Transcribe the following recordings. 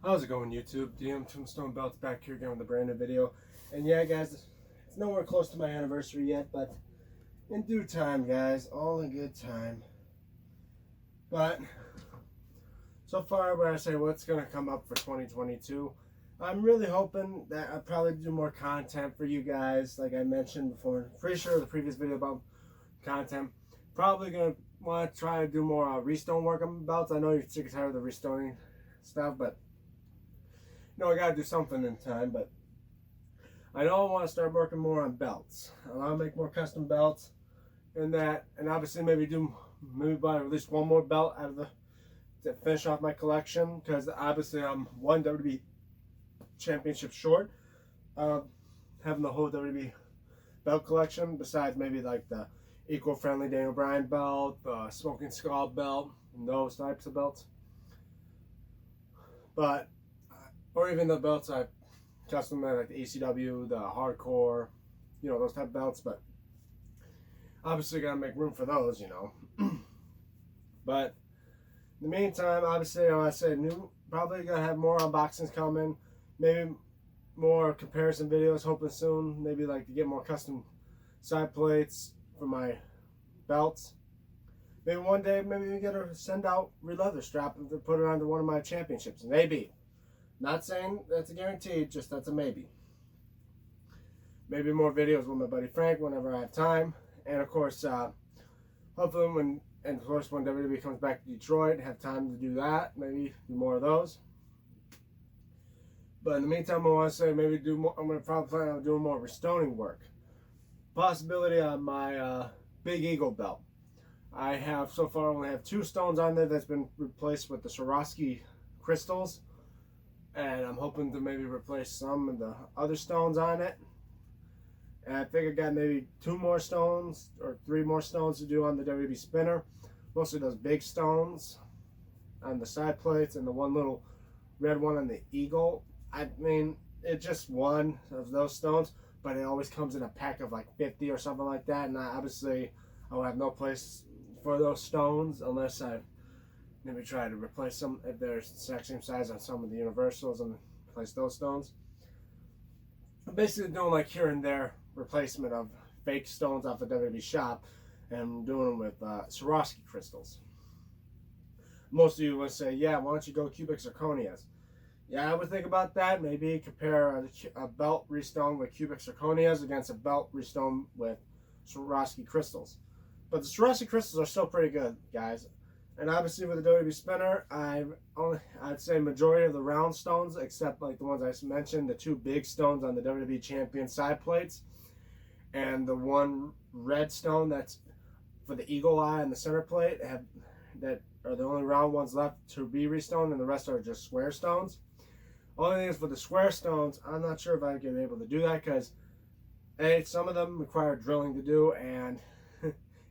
How's it going, YouTube? DM Tombstone Belts back here again with a brand new video. And yeah, guys, it's nowhere close to my anniversary yet, but in due time, guys, all in good time. But so far, when I say what's going to come up for 2022, I'm really hoping that I'll probably do more content for you guys, like I mentioned before. Pretty sure the previous video about content. Probably going to want to try to do more restone work on belts. I know you're sick and tired of the restoning stuff, but I gotta do something in time. But I know I want to start working more on belts. I want to make more custom belts, and obviously maybe buy at least one more belt out of to finish off my collection, because obviously I'm one WWE championship short, having the whole WWE belt collection. Besides maybe like the eco-friendly Daniel Bryan belt, the Smoking Skull belt, and those types of belts. But or even the belts I custom made, like the ECW, the Hardcore, those type of belts. But obviously gotta make room for those, But in the meantime, obviously, I say probably gonna have more unboxings coming, maybe more comparison videos, hoping soon, maybe like to get more custom side plates for my belts. Maybe one day, maybe we get to send out real leather strap and put it onto one of my championships. Maybe. Not saying that's a guarantee, just that's a maybe. Maybe more videos with my buddy Frank whenever I have time. And of course, hopefully when WWE comes back to Detroit, have time to do that. Maybe do more of those. But in the meantime, I want to say maybe do more. I'm going to probably plan on doing more restoning work. Possibility on my Big Eagle belt. I have so far only have 2 stones on there that's been replaced with the Swarovski crystals. And I'm hoping to maybe replace some of the other stones on it. And I think I got maybe 2 more stones or 3 more stones to do on the WWE spinner. Mostly those big stones on the side plates and the one little red one on the Eagle. I mean, it's just one of those stones, but it always comes in a pack of like 50 or something like that. And I will have no place for those stones unless I maybe try to replace them if they're the exact same size on some of the Universals and replace those stones. I'm basically doing like here and there replacement of fake stones off the WWE shop, and I'm doing them with Swarovski crystals. Most of you would say, yeah, why don't you go cubic zirconias? Yeah, I would think about that. Maybe compare a belt restone with cubic zirconias against a belt restone with Swarovski crystals. But the Swarovski crystals are still pretty good, guys. And obviously with the WWE spinner, I'd say majority of the round stones, except like the ones I mentioned, the 2 big stones on the WWE Champion side plates, and the one red stone that's for the eagle eye and the center plate, that are the only round ones left to be restoned, and the rest are just square stones. Only thing is, for the square stones, I'm not sure if I'd get able to do that, because some of them require drilling to do, and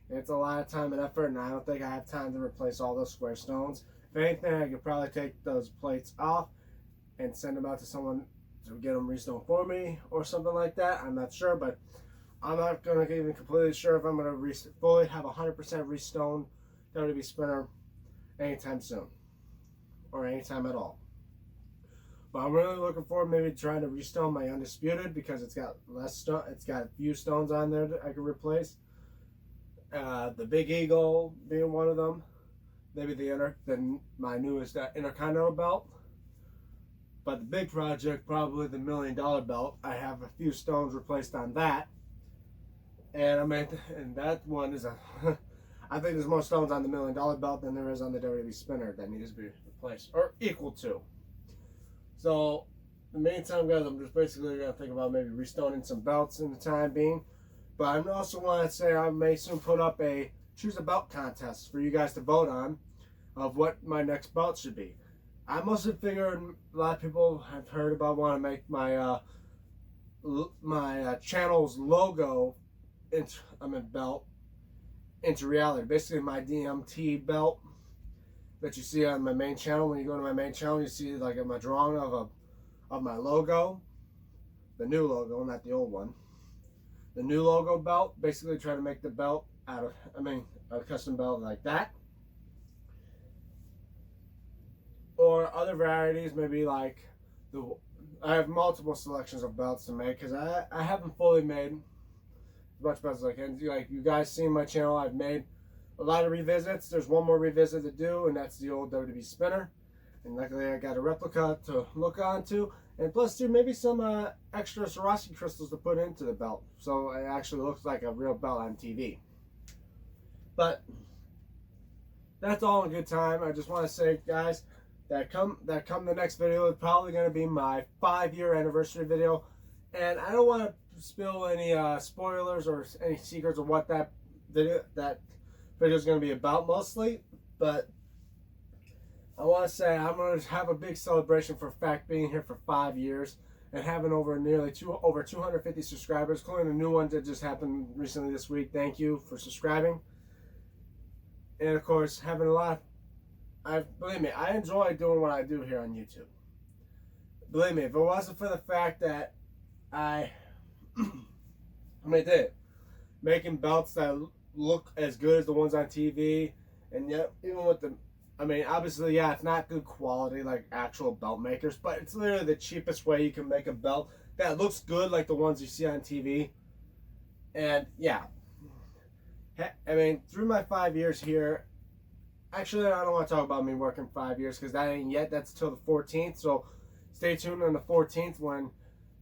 it's a lot of time and effort, and I don't think I have time to replace all those square stones. If anything, I could probably take those plates off and send them out to someone to get them restoned for me or something like that. I'm not sure, but I'm not going to get even completely sure if I'm going to fully have 100% restoned WWE spinner anytime soon or anytime at all. But I'm really looking forward maybe trying to restone my Undisputed, because it's got it's got a few stones on there that I could replace. The Big Eagle being one of them. Maybe my newest Intercontinental belt. But the big project, probably the $1 million belt. I have a few stones replaced on that. And and that one is I think there's more stones on the $1 million belt than there is on the WWE spinner that needs to be replaced, or equal to. So in the meantime, guys, I'm just basically gonna think about maybe restoning some belts in the time being. But I also want to say I may soon put up a choose a belt contest for you guys to vote on of what my next belt should be. I mostly figured a lot of people have heard about want to make my channel's logo belt into reality. Basically, my DMT belt that you see on my main channel. When you go to my main channel, you see like my drawing of my logo, the new logo, not the old one. The new logo belt, basically try to make the belt out of, a custom belt like that. Or for other varieties, maybe like I have multiple selections of belts to make because I haven't fully made as much belts as I can. Like you guys see my channel, I've made a lot of revisits. There's one more revisit to do, and that's the old WWE spinner. And luckily I got a replica to look onto. And plus too, maybe some extra Swarovski crystals to put into the belt. So it actually looks like a real belt on TV. But that's all in good time. I just want to say, guys, that come the next video is probably going to be my 5-year anniversary video. And I don't want to spill any spoilers or any secrets of what that video is going to be about mostly. But I want to say I'm going to have a big celebration for fact being here for 5 years and having over 250 subscribers, including a new one that just happened recently this week. Thank you for subscribing. And of course, having a lot of, believe me, I enjoy doing what I do here on YouTube. Believe me, if it wasn't for the fact that I did making belts that look as good as the ones on TV, and yet even with the, I mean, obviously, yeah, it's not good quality like actual belt makers, but it's literally the cheapest way you can make a belt that looks good like the ones you see on TV. And yeah, I mean, through my 5 years here, actually, I don't want to talk about me working 5 years because that ain't yet. That's till the 14th. So stay tuned on the 14th when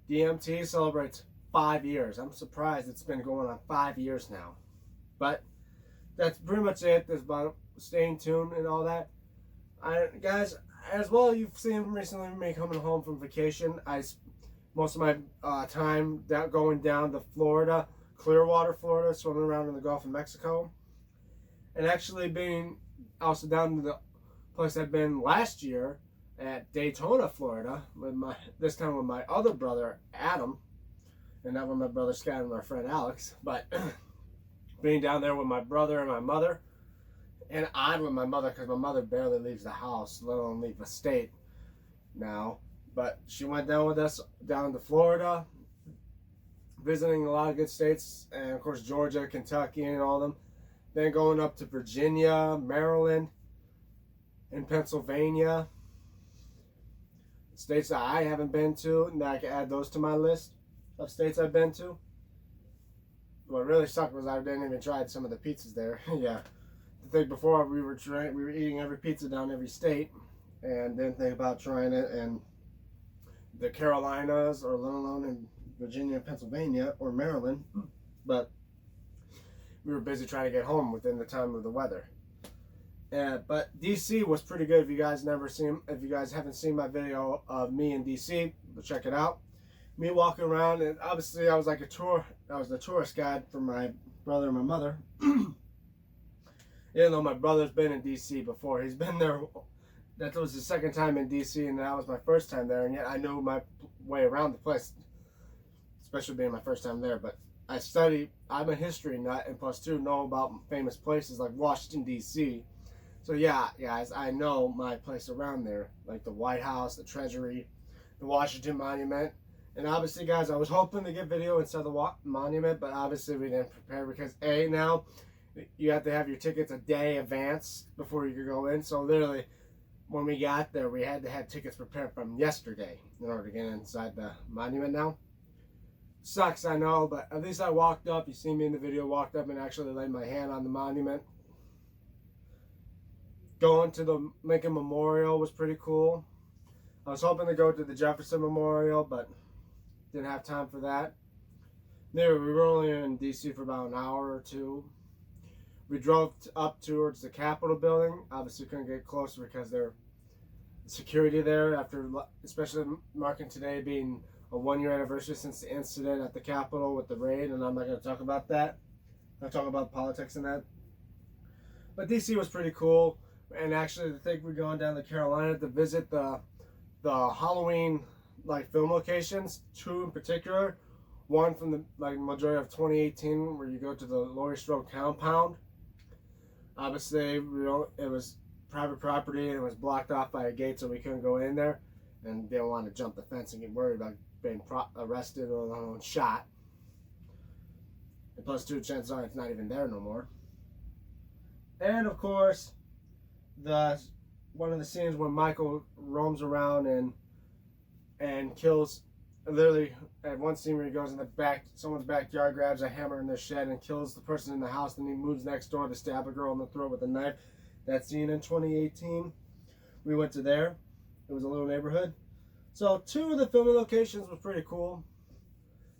DMT celebrates 5 years. I'm surprised it's been going on 5 years now. But that's pretty much it. There's about staying tuned and all that. Guys, as well, you've seen recently me coming home from vacation. Most of my time going down to Florida, Clearwater, Florida, swimming around in the Gulf of Mexico, and actually being also down to the place I've been last year at Daytona, Florida, this time with my other brother Adam, and not with my brother Scott and my friend Alex, but being down there with my brother and my mother. And odd with my mother because my mother barely leaves the house, let alone leave the state now. But she went down with us down to Florida, visiting a lot of good states, and of course Georgia, Kentucky, and all of them. Then going up to Virginia, Maryland, and Pennsylvania. States that I haven't been to, and I can add those to my list of states I've been to. What really sucked was I didn't even try some of the pizzas there. Yeah. The thing before we were eating every pizza down every state, and didn't think about trying it in the Carolinas or let alone in Virginia, Pennsylvania, or Maryland. But we were busy trying to get home within the time of the weather. But DC was pretty good. If you guys haven't seen my video of me in DC, check it out. Me walking around, and obviously I was like I was the tourist guide for my brother and my mother. Even though my brother's been in DC before, he's been there. That was his second time in DC, and that was my first time there. And yet I knew my way around the place, especially being my first time there. But I'm a history nut, and plus two, know about famous places like Washington DC. So yeah, guys, I know my place around there, like the White House, the Treasury, the Washington Monument. And obviously, guys, I was hoping to get video instead of the monument, but obviously we didn't prepare because now you have to have your tickets a day advance before you could go in. So literally, when we got there, we had to have tickets prepared from yesterday in order to get inside the monument now. Sucks, I know, but at least I walked up. You see me in the video, walked up and actually laid my hand on the monument. Going to the Lincoln Memorial was pretty cool. I was hoping to go to the Jefferson Memorial, but didn't have time for that. We were only in DC for about an hour or two. We drove up towards the Capitol building. Obviously couldn't get closer because there's security there after, especially marking today being a 1-year anniversary since the incident at the Capitol with the raid, and I'm not going to talk about that. I'm not talking about politics and that. But DC was pretty cool, and actually I think we're going down to Carolina to visit the Halloween film locations, 2 in particular. One from the majority of 2018 where you go to the Laurie Strode compound. Obviously, it was private property and it was blocked off by a gate, so we couldn't go in there. And didn't want to jump the fence and get worried about being arrested or shot. And plus, 2 chances are it's not even there no more. And of course, the one of the scenes when Michael roams around and kills. Literally, at one scene where he goes in the back, someone's backyard, grabs a hammer in their shed and kills the person in the house. Then he moves next door to stab a girl in the throat with a knife. That scene in 2018, we went to there. It was a little neighborhood. So 2 of the filming locations was pretty cool.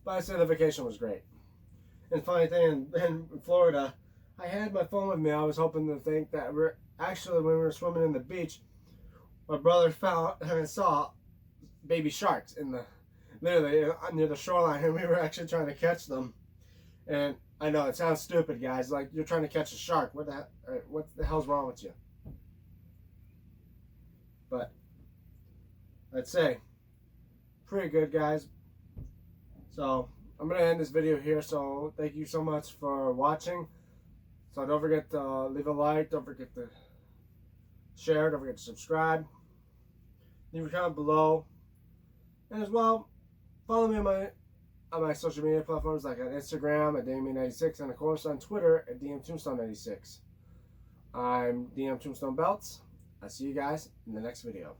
But I say the vacation was great. And funny thing, in Florida, I had my phone with me. I was hoping to think that actually when we were swimming in the beach, my brother found and saw baby sharks in the literally near the shoreline, and we were actually trying to catch them. And I know it sounds stupid, guys. Like you're trying to catch a shark. What the hell's wrong with you? But I'd say pretty good, guys. So I'm gonna end this video here. So thank you so much for watching. So don't forget to leave a like. Don't forget to share. Don't forget to subscribe. Leave a comment below. And as well, follow me on my social media platforms like on Instagram at Damien96 and of course on Twitter at DMTombstone96. I'm DM Tombstone Belts. I'll see you guys in the next video.